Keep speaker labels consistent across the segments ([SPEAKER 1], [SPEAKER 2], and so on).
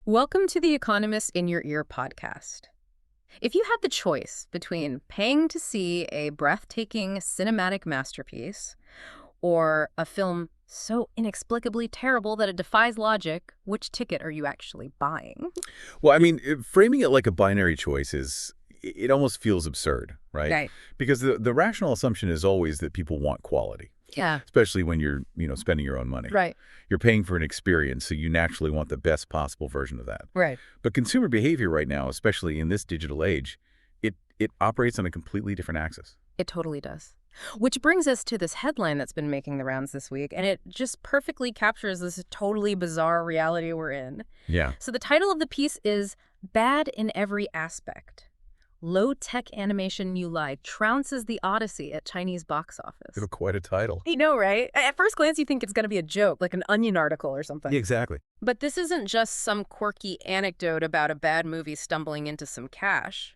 [SPEAKER 1] Welcome to the Economist in Your Ear podcast. If you had the choice between paying to see a breathtaking cinematic masterpiece or a film so inexplicably terrible that it defies logic, which ticket are you actually buying?
[SPEAKER 2] Well, I mean, framing it like a binary choice it almost feels absurd, right?
[SPEAKER 1] Right.
[SPEAKER 2] Because the rational assumption is always that people want quality,
[SPEAKER 1] Yeah.
[SPEAKER 2] especially when you're, spending your own money.
[SPEAKER 1] Right.
[SPEAKER 2] You're paying for an experience, so you naturally want the best possible version of that.
[SPEAKER 1] Right.
[SPEAKER 2] But consumer behavior right now, especially in this digital age, it operates on a completely different axis.
[SPEAKER 1] It totally does. Which brings us to this headline that's been making the rounds this week, and it just perfectly captures this totally bizarre reality we're in.
[SPEAKER 2] Yeah.
[SPEAKER 1] So the title of the piece is Bad in Every Aspect. Low-tech animation New Lai trounces the Odyssey at Chinese box office.
[SPEAKER 2] Quite a title.
[SPEAKER 1] I know, right? At first glance, you think it's going to be a joke, like an Onion article or something.
[SPEAKER 2] Yeah, exactly.
[SPEAKER 1] But this isn't just some quirky anecdote about a bad movie stumbling into some cash.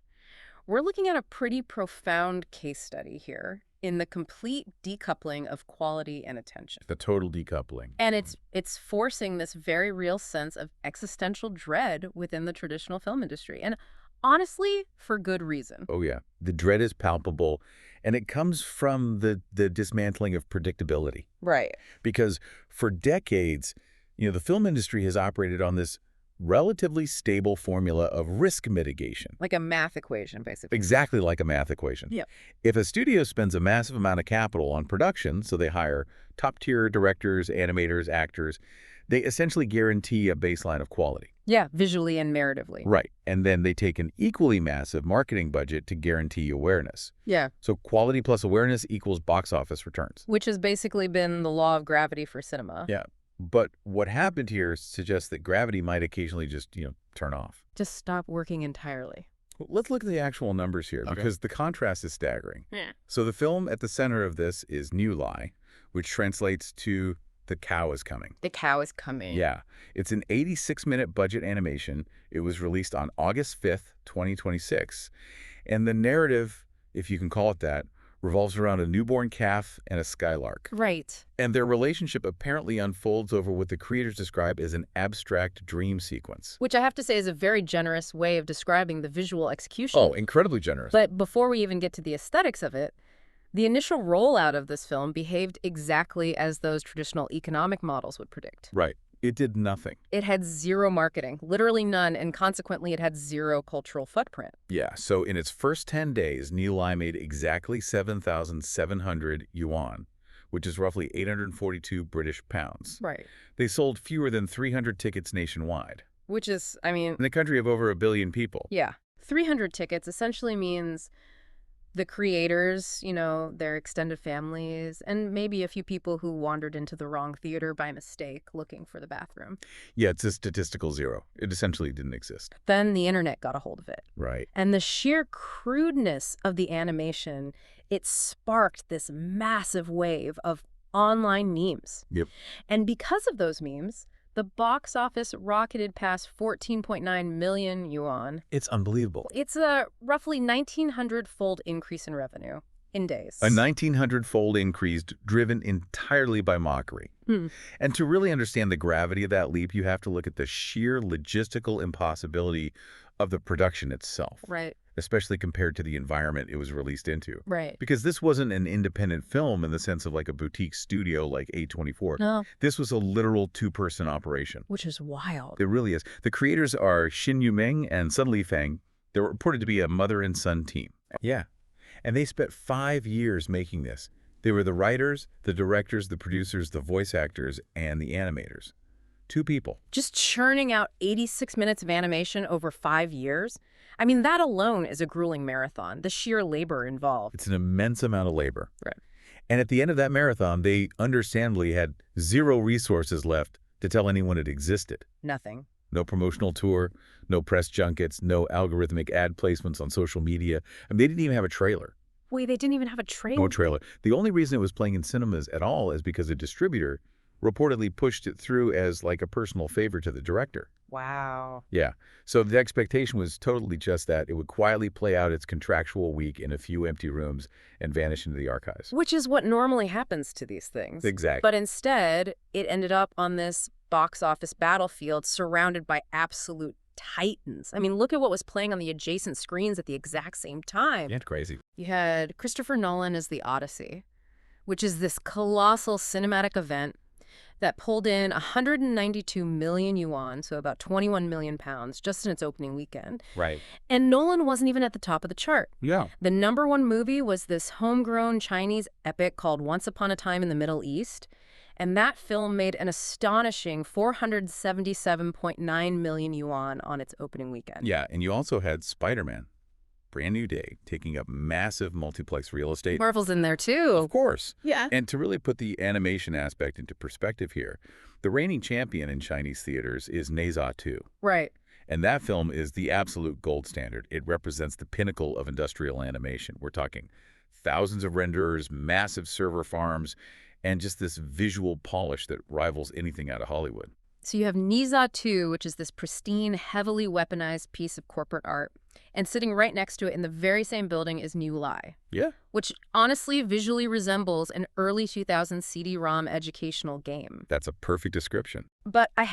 [SPEAKER 1] We're looking at a pretty profound case study here in the complete decoupling of quality and attention.
[SPEAKER 2] The total decoupling.
[SPEAKER 1] And it's forcing this very real sense of existential dread within the traditional film industry. And honestly, for good reason.
[SPEAKER 2] Oh, yeah. The dread is palpable, and it comes from the dismantling of predictability.
[SPEAKER 1] Right.
[SPEAKER 2] Because for decades, the film industry has operated on this relatively stable formula of risk mitigation.
[SPEAKER 1] Like a math equation, basically.
[SPEAKER 2] Exactly like a math equation.
[SPEAKER 1] Yeah.
[SPEAKER 2] If a studio spends a massive amount of capital on production, so they hire top-tier directors, animators, actors, they essentially guarantee a baseline of quality.
[SPEAKER 1] Yeah, visually and narratively.
[SPEAKER 2] Right. And then they take an equally massive marketing budget to guarantee awareness.
[SPEAKER 1] Yeah.
[SPEAKER 2] So quality plus awareness equals box office returns.
[SPEAKER 1] Which has basically been the law of gravity for cinema.
[SPEAKER 2] Yeah. But what happened here suggests that gravity might occasionally just, turn off.
[SPEAKER 1] Just stop working entirely.
[SPEAKER 2] Let's look at the actual numbers here,
[SPEAKER 1] Okay.
[SPEAKER 2] because the contrast is staggering.
[SPEAKER 1] Yeah.
[SPEAKER 2] So the film at the center of this is New Lai, which translates to The Cow is Coming.
[SPEAKER 1] The cow is coming.
[SPEAKER 2] Yeah. It's an 86-minute budget animation. It was released on August 5th, 2026. And the narrative, if you can call it that, revolves around a newborn calf and a skylark.
[SPEAKER 1] Right.
[SPEAKER 2] And their relationship apparently unfolds over what the creators describe as an abstract dream sequence.
[SPEAKER 1] Which I have to say is a very generous way of describing the visual execution.
[SPEAKER 2] Oh, incredibly generous.
[SPEAKER 1] But before we even get to the aesthetics of it, the initial rollout of this film behaved exactly as those traditional economic models would predict.
[SPEAKER 2] Right. It did nothing.
[SPEAKER 1] It had zero marketing, literally none, and consequently it had zero cultural footprint.
[SPEAKER 2] Yeah, so in its first 10 days, New Lai made exactly 7,700 yuan, which is roughly 842 British pounds.
[SPEAKER 1] Right.
[SPEAKER 2] They sold fewer than 300 tickets nationwide.
[SPEAKER 1] Which is, in
[SPEAKER 2] In a country of over 1 billion people.
[SPEAKER 1] yeah, 300 tickets essentially means the creators, their extended families, and maybe a few people who wandered into the wrong theater by mistake looking for the bathroom.
[SPEAKER 2] Yeah, it's a statistical zero. It essentially didn't exist.
[SPEAKER 1] Then the internet got a hold of it.
[SPEAKER 2] Right.
[SPEAKER 1] And the sheer crudeness of the animation, it sparked this massive wave of online memes.
[SPEAKER 2] Yep.
[SPEAKER 1] And because of those memes, the box office rocketed past 14.9 million yuan.
[SPEAKER 2] It's unbelievable.
[SPEAKER 1] It's a roughly 1,900-fold increase in revenue in days.
[SPEAKER 2] A 1,900-fold increase driven entirely by mockery. And to really understand the gravity of that leap, you have to look at the sheer logistical impossibility of the production itself.
[SPEAKER 1] Right.
[SPEAKER 2] Especially compared to the environment it was released into.
[SPEAKER 1] Right.
[SPEAKER 2] Because this wasn't an independent film in the sense of like a boutique studio like A24.
[SPEAKER 1] No.
[SPEAKER 2] This was a literal two-person operation.
[SPEAKER 1] Which is wild.
[SPEAKER 2] It really is. The creators are Xin Yuming and Sun Lifeng. They're reported to be a mother and son team. Yeah. And they spent 5 years making this. They were the writers, the directors, the producers, the voice actors, and the animators. 2 people.
[SPEAKER 1] Just churning out 86 minutes of animation over 5 years? That alone is a grueling marathon, the sheer labor involved.
[SPEAKER 2] It's an immense amount of labor.
[SPEAKER 1] Right.
[SPEAKER 2] And at the end of that marathon, they understandably had zero resources left to tell anyone it existed.
[SPEAKER 1] Nothing.
[SPEAKER 2] No promotional tour, no press junkets, no algorithmic ad placements on social media. They didn't even have a trailer.
[SPEAKER 1] Wait, they didn't even have a trailer?
[SPEAKER 2] No trailer. The only reason it was playing in cinemas at all is because a distributor reportedly pushed it through as like a personal favor to the director.
[SPEAKER 1] Wow.
[SPEAKER 2] Yeah. So the expectation was totally just that. It would quietly play out its contractual week in a few empty rooms and vanish into the archives.
[SPEAKER 1] Which is what normally happens to these things.
[SPEAKER 2] Exactly.
[SPEAKER 1] But instead, it ended up on this box office battlefield surrounded by absolute titans. I mean, look at what was playing on the adjacent screens at the exact same time.
[SPEAKER 2] Yeah, it's crazy.
[SPEAKER 1] You had Christopher Nolan as The Odyssey, which is this colossal cinematic event that pulled in 192 million yuan, so about 21 million pounds, just in its opening weekend.
[SPEAKER 2] Right.
[SPEAKER 1] And Nolan wasn't even at the top of the chart.
[SPEAKER 2] Yeah.
[SPEAKER 1] The #1 movie was this homegrown Chinese epic called Once Upon a Time in the Middle East. And that film made an astonishing 477.9 million yuan on its opening weekend.
[SPEAKER 2] Yeah, and you also had Spider-Man, brand new day, taking up massive multiplex real estate.
[SPEAKER 1] Marvel's in there, too.
[SPEAKER 2] Of course.
[SPEAKER 1] Yeah.
[SPEAKER 2] And to really put the animation aspect into perspective here, the reigning champion in Chinese theaters is Ne Zha 2.
[SPEAKER 1] Right.
[SPEAKER 2] And that film is the absolute gold standard. It represents the pinnacle of industrial animation. We're talking thousands of renderers, massive server farms, and just this visual polish that rivals anything out of Hollywood.
[SPEAKER 1] So you have Ne Zha 2, which is this pristine, heavily weaponized piece of corporate art. And sitting right next to it in the very same building is New Lai.
[SPEAKER 2] Yeah.
[SPEAKER 1] Which honestly visually resembles an early 2000s CD-ROM educational game.
[SPEAKER 2] That's a perfect description.
[SPEAKER 1] But I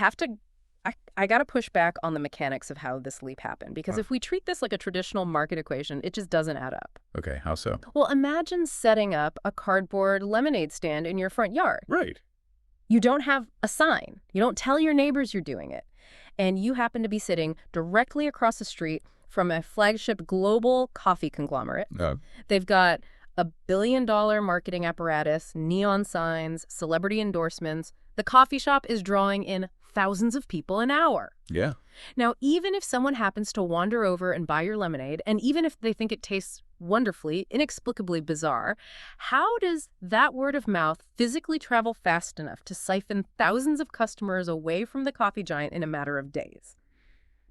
[SPEAKER 1] got to push back on the mechanics of how this leap happened. Because if we treat this like a traditional market equation, it just doesn't add up.
[SPEAKER 2] Okay, how so?
[SPEAKER 1] Well, imagine setting up a cardboard lemonade stand in your front yard.
[SPEAKER 2] Right.
[SPEAKER 1] You don't have a sign. You don't tell your neighbors you're doing it. And you happen to be sitting directly across the street from a flagship global coffee conglomerate. They've got $1 billion marketing apparatus, neon signs, celebrity endorsements. The coffee shop is drawing in thousands of people an hour.
[SPEAKER 2] Yeah.
[SPEAKER 1] Now, even if someone happens to wander over and buy your lemonade, and even if they think it tastes wonderfully, inexplicably bizarre, how does that word of mouth physically travel fast enough to siphon thousands of customers away from the coffee giant in a matter of days?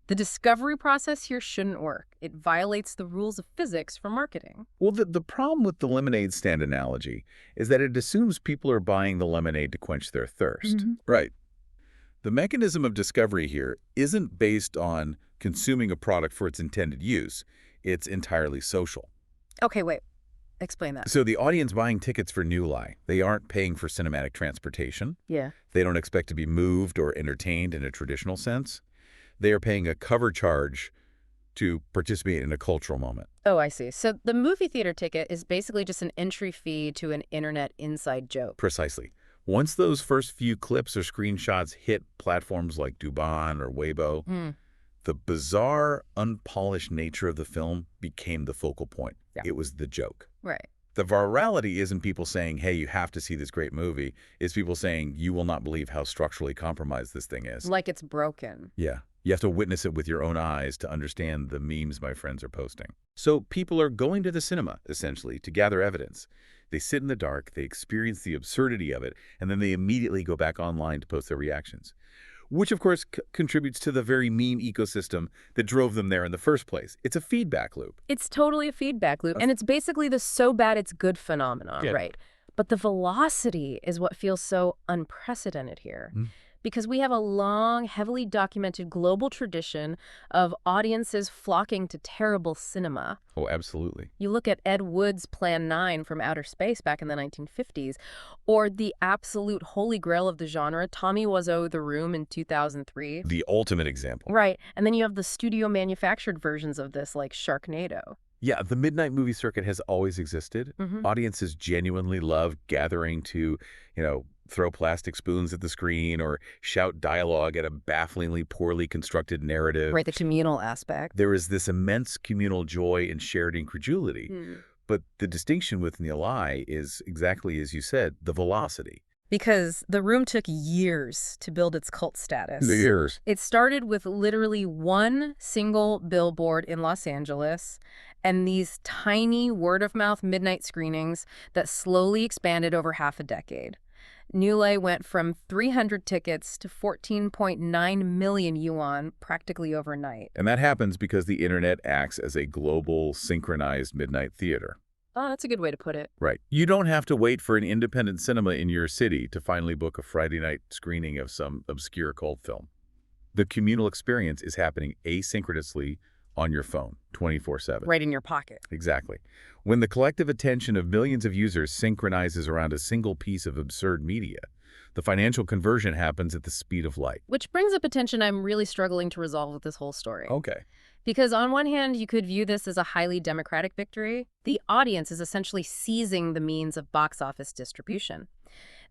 [SPEAKER 1] The discovery process here shouldn't work. It violates the rules of physics for marketing.
[SPEAKER 2] Well, the problem with the lemonade stand analogy is that it assumes people are buying the lemonade to quench their thirst.
[SPEAKER 1] Mm-hmm.
[SPEAKER 2] Right. The mechanism of discovery here isn't based on consuming a product for its intended use. It's entirely social.
[SPEAKER 1] Okay, wait. Explain that.
[SPEAKER 2] So the audience buying tickets for New Lai, they aren't paying for cinematic transportation.
[SPEAKER 1] Yeah.
[SPEAKER 2] They don't expect to be moved or entertained in a traditional sense. They are paying a cover charge to participate in a cultural moment.
[SPEAKER 1] Oh, I see. So the movie theater ticket is basically just an entry fee to an internet inside joke.
[SPEAKER 2] Precisely. Once those first few clips or screenshots hit platforms like Douban or Weibo, the bizarre, unpolished nature of the film became the focal point.
[SPEAKER 1] Yeah.
[SPEAKER 2] It was the joke.
[SPEAKER 1] Right.
[SPEAKER 2] The virality isn't people saying, hey, you have to see this great movie. It's people saying, you will not believe how structurally compromised this thing is.
[SPEAKER 1] Like it's broken.
[SPEAKER 2] Yeah. You have to witness it with your own eyes to understand the memes my friends are posting. So people are going to the cinema, essentially, to gather evidence. They sit in the dark, they experience the absurdity of it, and then they immediately go back online to post their reactions. Which, of course, contributes to the very meme ecosystem that drove them there in the first place. It's a feedback loop.
[SPEAKER 1] It's totally a feedback loop, and it's basically the so bad it's good phenomenon, right? But the velocity is what feels so unprecedented here. Because we have a long, heavily documented global tradition of audiences flocking to terrible cinema.
[SPEAKER 2] Oh, absolutely.
[SPEAKER 1] You look at Ed Wood's Plan 9 from Outer Space back in the 1950s, or the absolute holy grail of the genre, Tommy Wiseau, The Room in 2003.
[SPEAKER 2] The ultimate example.
[SPEAKER 1] Right. And then you have the studio-manufactured versions of this, like Sharknado.
[SPEAKER 2] Yeah, the midnight movie circuit has always existed. Audiences genuinely love gathering to, throw plastic spoons at the screen or shout dialogue at a bafflingly poorly constructed narrative.
[SPEAKER 1] Right, the communal aspect.
[SPEAKER 2] There is this immense communal joy and shared incredulity. But the distinction with New Lai is exactly as you said, the velocity.
[SPEAKER 1] Because The Room took years to build its cult status.
[SPEAKER 2] Years.
[SPEAKER 1] It started with literally one single billboard in Los Angeles and these tiny word-of-mouth midnight screenings that slowly expanded over half a decade. New Lai went from 300 tickets to 14.9 million yuan practically overnight.
[SPEAKER 2] And that happens because the internet acts as a global, synchronized midnight theater.
[SPEAKER 1] Oh, that's a good way to put it.
[SPEAKER 2] Right. You don't have to wait for an independent cinema in your city to finally book a Friday night screening of some obscure cult film. The communal experience is happening asynchronously on your phone, 24/7.
[SPEAKER 1] Right in your pocket.
[SPEAKER 2] Exactly. When the collective attention of millions of users synchronizes around a single piece of absurd media, The financial conversion happens at the speed of light.
[SPEAKER 1] Which brings up a tension I'm really struggling to resolve with this whole story.
[SPEAKER 2] Okay.
[SPEAKER 1] Because on one hand, you could view this as a highly democratic victory. The audience is essentially seizing the means of box office distribution.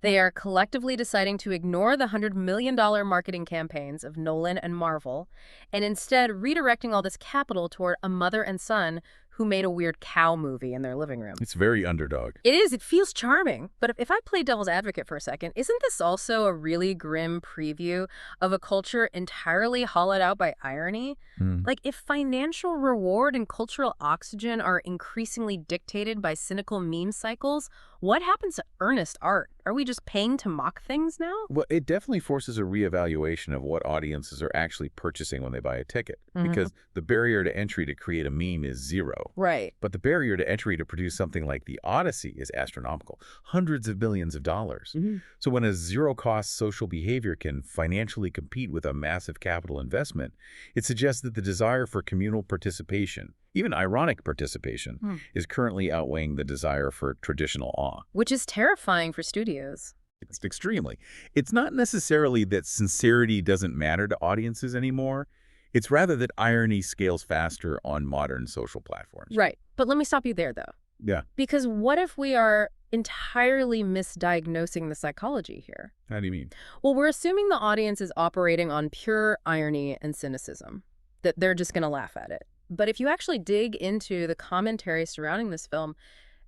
[SPEAKER 1] They are collectively deciding to ignore the $100 million marketing campaigns of Nolan and Marvel, and instead redirecting all this capital toward a mother and son who made a weird cow movie in their living room.
[SPEAKER 2] It's very underdog.
[SPEAKER 1] It is. It feels charming. But if I play devil's advocate for a second, isn't this also a really grim preview of a culture entirely hollowed out by irony? Like, if financial reward and cultural oxygen are increasingly dictated by cynical meme cycles, what happens to earnest art? Are we just paying to mock things now?
[SPEAKER 2] Well, it definitely forces a reevaluation of what audiences are actually purchasing when they buy a ticket, because the barrier to entry to create a meme is zero.
[SPEAKER 1] Right.
[SPEAKER 2] But the barrier to entry to produce something like The Odyssey is astronomical, hundreds of billions of dollars. So when a zero-cost social behavior can financially compete with a massive capital investment, it suggests that the desire for communal participation, even ironic participation, is currently outweighing the desire for traditional awe.
[SPEAKER 1] Which is terrifying for studios.
[SPEAKER 2] It's extremely. It's not necessarily that sincerity doesn't matter to audiences anymore. It's rather that irony scales faster on modern social platforms.
[SPEAKER 1] Right. But let me stop you there, though.
[SPEAKER 2] Yeah.
[SPEAKER 1] Because what if we are entirely misdiagnosing the psychology here?
[SPEAKER 2] How do you mean?
[SPEAKER 1] Well, we're assuming the audience is operating on pure irony and cynicism, that they're just going to laugh at it. But if you actually dig into the commentary surrounding this film,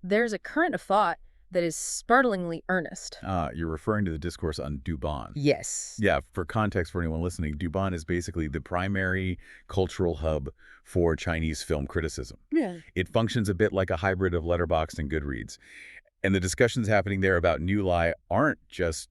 [SPEAKER 1] there's a current of thought that is startlingly earnest.
[SPEAKER 2] You're referring to the discourse on Douban.
[SPEAKER 1] Yes.
[SPEAKER 2] Yeah, for context for anyone listening, Douban is basically the primary cultural hub for Chinese film criticism.
[SPEAKER 1] Yeah.
[SPEAKER 2] It functions a bit like a hybrid of Letterboxd and Goodreads. And the discussions happening there about New Lie aren't just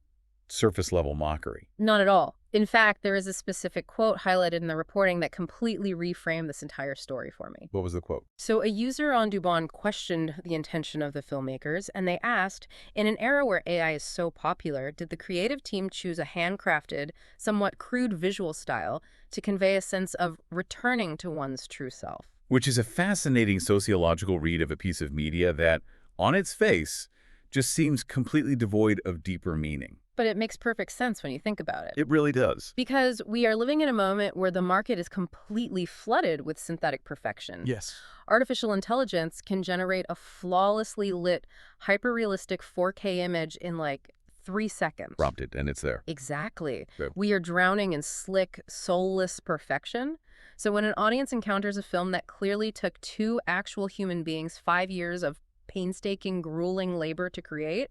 [SPEAKER 2] surface-level mockery.
[SPEAKER 1] Not at all. In fact, there is a specific quote highlighted in the reporting that completely reframed this entire story for me.
[SPEAKER 2] What was the quote?
[SPEAKER 1] So a user on Douban questioned the intention of the filmmakers, and they asked, in an era where AI is so popular, did the creative team choose a handcrafted, somewhat crude visual style to convey a sense of returning to one's true self?
[SPEAKER 2] Which is a fascinating sociological read of a piece of media that, on its face, just seems completely devoid of deeper meaning.
[SPEAKER 1] But it makes perfect sense when you think about it.
[SPEAKER 2] It really does.
[SPEAKER 1] Because we are living in a moment where the market is completely flooded with synthetic perfection.
[SPEAKER 2] Yes.
[SPEAKER 1] Artificial intelligence can generate a flawlessly lit, hyper-realistic 4K image in like 3 seconds.
[SPEAKER 2] Prompted, and it's there.
[SPEAKER 1] Exactly.
[SPEAKER 2] Yeah.
[SPEAKER 1] We are drowning in slick, soulless perfection. So when an audience encounters a film that clearly took 2 actual human beings 5 years of painstaking, grueling labor to create,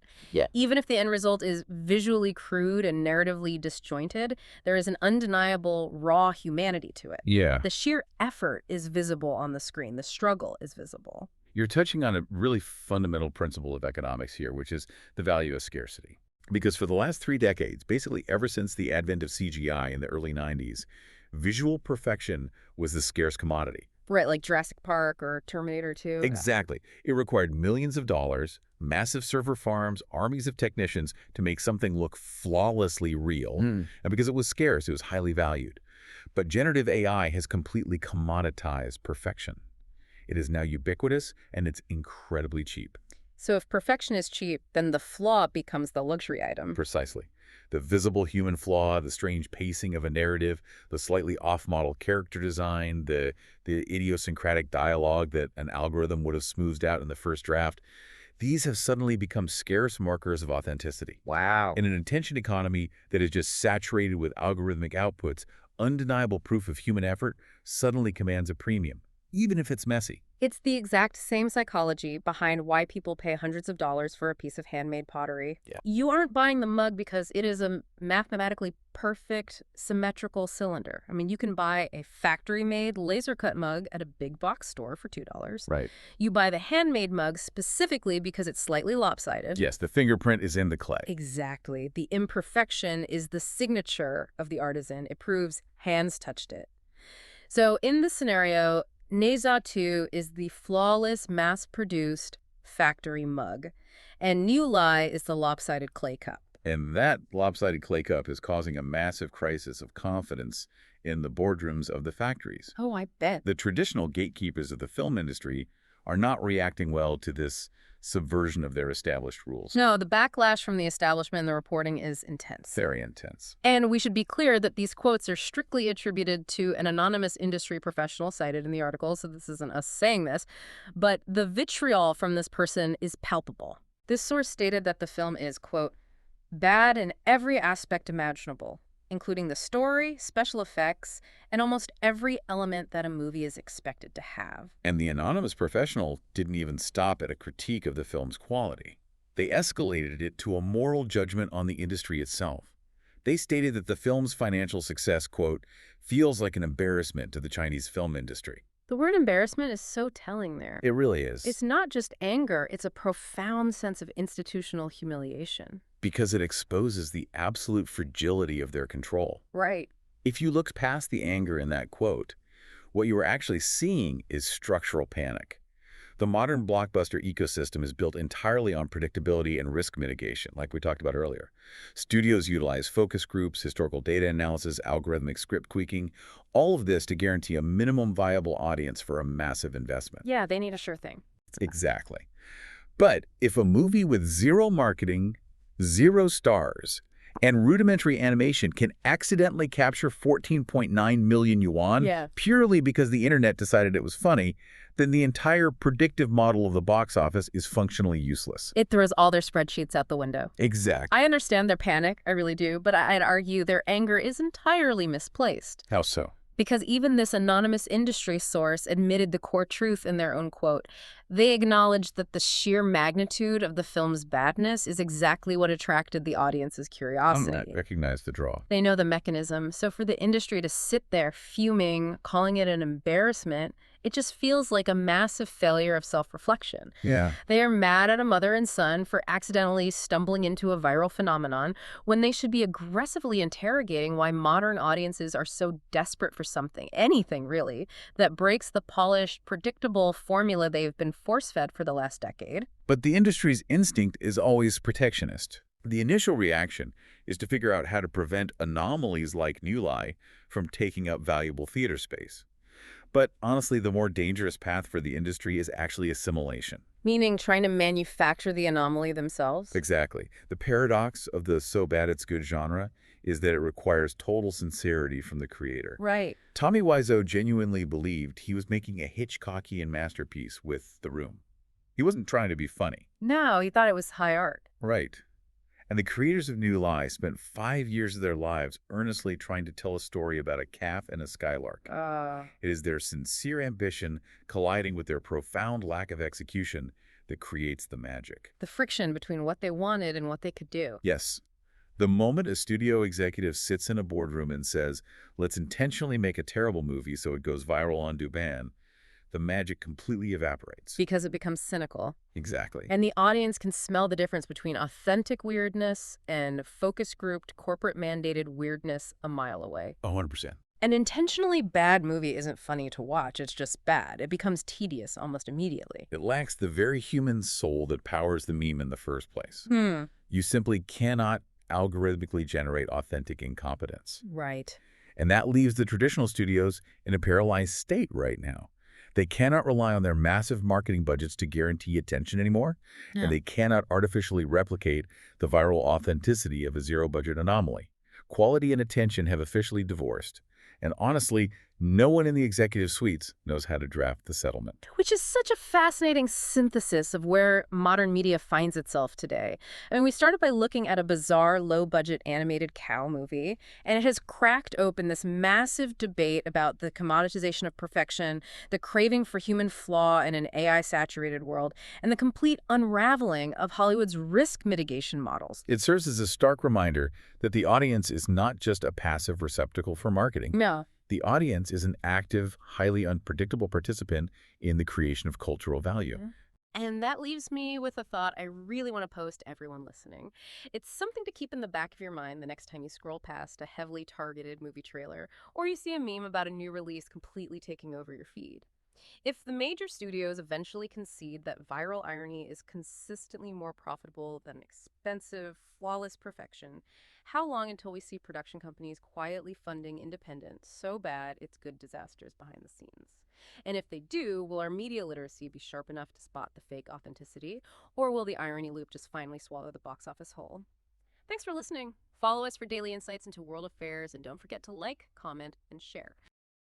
[SPEAKER 1] even if the end result is visually crude and narratively disjointed, there is an undeniable raw humanity to it.
[SPEAKER 2] Yeah.
[SPEAKER 1] The sheer effort is visible on the screen. The struggle is visible.
[SPEAKER 2] You're touching on a really fundamental principle of economics here, which is the value of scarcity. Because for the last 3 decades, basically ever since the advent of CGI in the early 90s, visual perfection was the scarce commodity.
[SPEAKER 1] Right, like Jurassic Park or Terminator 2.
[SPEAKER 2] Exactly. It required millions of dollars, massive server farms, armies of technicians to make something look flawlessly real. And because it was scarce, it was highly valued. But generative AI has completely commoditized perfection. It is now ubiquitous, and it's incredibly cheap.
[SPEAKER 1] So if perfection is cheap, then the flaw becomes the luxury item.
[SPEAKER 2] Precisely. The visible human flaw, the strange pacing of a narrative, the slightly off-model character design, the idiosyncratic dialogue that an algorithm would have smoothed out in the first draft, these have suddenly become scarce markers of authenticity.
[SPEAKER 1] Wow.
[SPEAKER 2] In an attention economy that is just saturated with algorithmic outputs, undeniable proof of human effort suddenly commands a premium, even if it's messy.
[SPEAKER 1] It's the exact same psychology behind why people pay hundreds of dollars for a piece of handmade pottery.
[SPEAKER 2] Yeah.
[SPEAKER 1] You aren't buying the mug because it is a mathematically perfect, symmetrical cylinder. I mean, you can buy a factory-made laser-cut mug at a big box store for $2.
[SPEAKER 2] Right.
[SPEAKER 1] You buy the handmade mug specifically because it's slightly lopsided.
[SPEAKER 2] Yes, the fingerprint is in the clay.
[SPEAKER 1] Exactly. The imperfection is the signature of the artisan. It proves hands touched it. So in this scenario, Neza 2 is the flawless, mass-produced factory mug, and New Lie is the lopsided clay cup.
[SPEAKER 2] And that lopsided clay cup is causing a massive crisis of confidence in the boardrooms of the factories.
[SPEAKER 1] Oh, I bet.
[SPEAKER 2] The traditional gatekeepers of the film industry are not reacting well to this subversion of their established rules.
[SPEAKER 1] No, the backlash from the establishment and the reporting is intense.
[SPEAKER 2] Very intense.
[SPEAKER 1] And we should be clear that these quotes are strictly attributed to an anonymous industry professional cited in the article, so this isn't us saying this, but the vitriol from this person is palpable. This source stated that the film is, quote, bad in every aspect imaginable, including the story, special effects, and almost every element that a movie is expected to have.
[SPEAKER 2] And the anonymous professional didn't even stop at a critique of the film's quality. They escalated it to a moral judgment on the industry itself. They stated that the film's financial success, quote, feels like an embarrassment to the Chinese film industry.
[SPEAKER 1] The word embarrassment is so telling there.
[SPEAKER 2] It really is.
[SPEAKER 1] It's not just anger, it's a profound sense of institutional humiliation.
[SPEAKER 2] Because it exposes the absolute fragility of their control.
[SPEAKER 1] Right.
[SPEAKER 2] If you look past the anger in that quote, what you are actually seeing is structural panic. The modern blockbuster ecosystem is built entirely on predictability and risk mitigation, like we talked about earlier. Studios utilize focus groups, historical data analysis, algorithmic script tweaking, all of this to guarantee a minimum viable audience for a massive investment.
[SPEAKER 1] Yeah, they need a sure thing.
[SPEAKER 2] Exactly. But if a movie with zero marketing, 0 stars, and rudimentary animation can accidentally capture 14.9 million yuan purely because the internet decided it was funny, then the entire predictive model of the box office is functionally useless.
[SPEAKER 1] It throws all their spreadsheets out the window.
[SPEAKER 2] Exactly.
[SPEAKER 1] I understand their panic, I really do, but I'd argue their anger is entirely misplaced.
[SPEAKER 2] How so?
[SPEAKER 1] Because even this anonymous industry source admitted the core truth in their own quote. They acknowledged that the sheer magnitude of the film's badness is exactly what attracted the audience's curiosity.
[SPEAKER 2] I recognize the draw.
[SPEAKER 1] They know the mechanism, so for the industry to sit there fuming, calling it an embarrassment, it just feels like a massive failure of self-reflection.
[SPEAKER 2] Yeah.
[SPEAKER 1] They are mad at a mother and son for accidentally stumbling into a viral phenomenon when they should be aggressively interrogating why modern audiences are so desperate for something, anything really, that breaks the polished, predictable formula they've been force-fed for the last decade.
[SPEAKER 2] But the industry's instinct is always protectionist. The initial reaction is to figure out how to prevent anomalies like New Lie from taking up valuable theater space. But honestly, the more dangerous path for the industry is actually assimilation.
[SPEAKER 1] Meaning trying to manufacture the anomaly themselves?
[SPEAKER 2] Exactly. The paradox of the so bad it's good genre is that it requires total sincerity from the creator.
[SPEAKER 1] Right.
[SPEAKER 2] Tommy Wiseau genuinely believed he was making a Hitchcockian masterpiece with The Room. He wasn't trying to be funny.
[SPEAKER 1] No, he thought it was high art.
[SPEAKER 2] Right. And the creators of New Lie spent 5 years of their lives earnestly trying to tell a story about a calf and a skylark. It is their sincere ambition colliding with their profound lack of execution that creates the magic.
[SPEAKER 1] The friction between what they wanted and what they could do.
[SPEAKER 2] Yes. The moment a studio executive sits in a boardroom and says, let's intentionally make a terrible movie so it goes viral on Douban, the magic completely evaporates.
[SPEAKER 1] Because it becomes cynical.
[SPEAKER 2] Exactly.
[SPEAKER 1] And the audience can smell the difference between authentic weirdness and focus-grouped, corporate-mandated weirdness a mile away.
[SPEAKER 2] 100%.
[SPEAKER 1] An intentionally bad movie isn't funny to watch, it's just bad. It becomes tedious almost immediately.
[SPEAKER 2] It lacks the very human soul that powers the meme in the first place. You simply cannot algorithmically generate authentic incompetence.
[SPEAKER 1] Right.
[SPEAKER 2] And that leaves the traditional studios in a paralyzed state right now. They cannot rely on their massive marketing budgets to guarantee attention anymore, and they cannot artificially replicate the viral authenticity of a zero-budget anomaly. Quality and attention have officially divorced, and honestly, no one in the executive suites knows how to draft the settlement.
[SPEAKER 1] Which is such a fascinating synthesis of where modern media finds itself today. I mean, we started by looking at a bizarre, low-budget animated cow movie, and it has cracked open this massive debate about the commoditization of perfection, the craving for human flaw in an AI-saturated world, and the complete unraveling of Hollywood's risk mitigation models.
[SPEAKER 2] It serves as a stark reminder that the audience is not just a passive receptacle for marketing.
[SPEAKER 1] No.
[SPEAKER 2] The audience is an active, highly unpredictable participant in the creation of cultural value.
[SPEAKER 1] And that leaves me with a thought I really want to pose to everyone listening. It's something to keep in the back of your mind the next time you scroll past a heavily targeted movie trailer, or you see a meme about a new release completely taking over your feed. If the major studios eventually concede that viral irony is consistently more profitable than expensive, flawless perfection, how long until we see production companies quietly funding independent, so bad it's good disasters behind the scenes? And if they do, will our media literacy be sharp enough to spot the fake authenticity? Or will the irony loop just finally swallow the box office whole? Thanks for listening. Follow us for daily insights into world affairs, and don't forget to like, comment, and share.